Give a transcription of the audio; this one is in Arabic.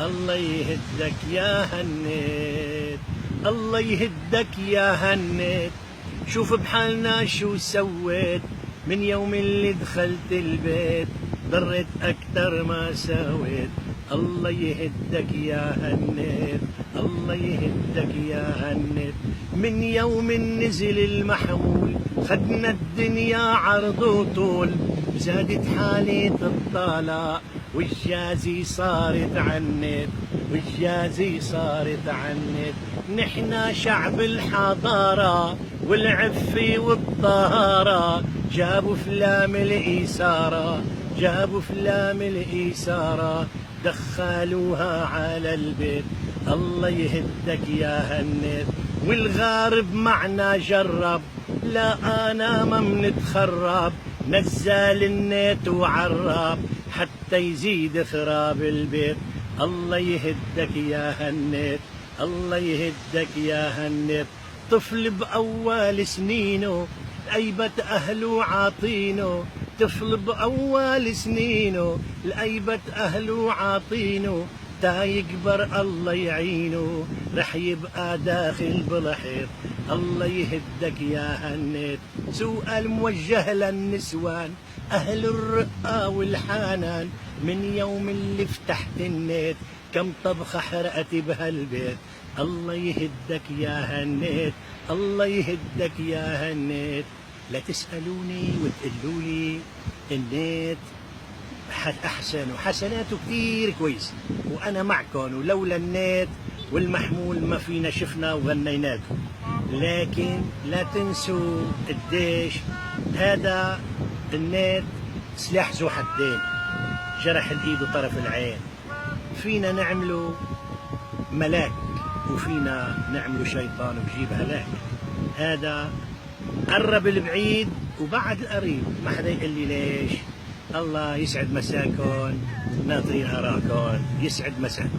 الله يهدك يا هنيت، الله يهدك يا هنيت. شوف بحالنا شو سويت من يوم اللي دخلت البيت، ضريت أكتر ما سويت. الله يهدك يا هنيت، الله يهدك يا هنيت. من يوم نزل المحمول خدنا الدنيا عرض وطول، زادت حالة الطلاق والجازي صارت عنت، والجازي صارت عنت. نحنا شعب الحضارة والعفة والطهارة، جابوا فلام الإثارة، جابوا فلام الإثارة، دخلوها على البيت. الله يهدك يا هنيت. والغارب معنا جرب، لا أنا ما منتخرب، نزل النت وعرب حتى يزيد خراب البيت. الله يهدك يا هنيت، الله يهدك يا هنيت. طفل بأول سنينه لأيبة أهله عاطينه، طفل بأول سنينه لأيبة أهله عاطينه، تا يكبر الله يعينه رح يبقى داخل بالحيط. الله يهدك يا هنيت. سؤال موجه للنسوان أهل الرقة والحنان، من يوم اللي فتحت النت كم طبخة حرقت بهالبيت. الله يهدك يا هنيت، الله يهدك يا هنيت. لا تسألوني وتقولولي النت أحسن وحسناته كتير كويس، وأنا معكم، ولولا النت والمحمول ما فينا شفنا وغنيناكم. لكن لا تنسوا قديش هذا النت سلاح ذو حدين، جرح الإيد وطرف العين. فينا نعمله ملاك وفينا نعمله شيطان وجيب هلاك. هذا قرب البعيد وبعد القريب، ما حدا يقول لي ليش. الله يسعد مساكن، ناطرين أراكن، يسعد مساكن.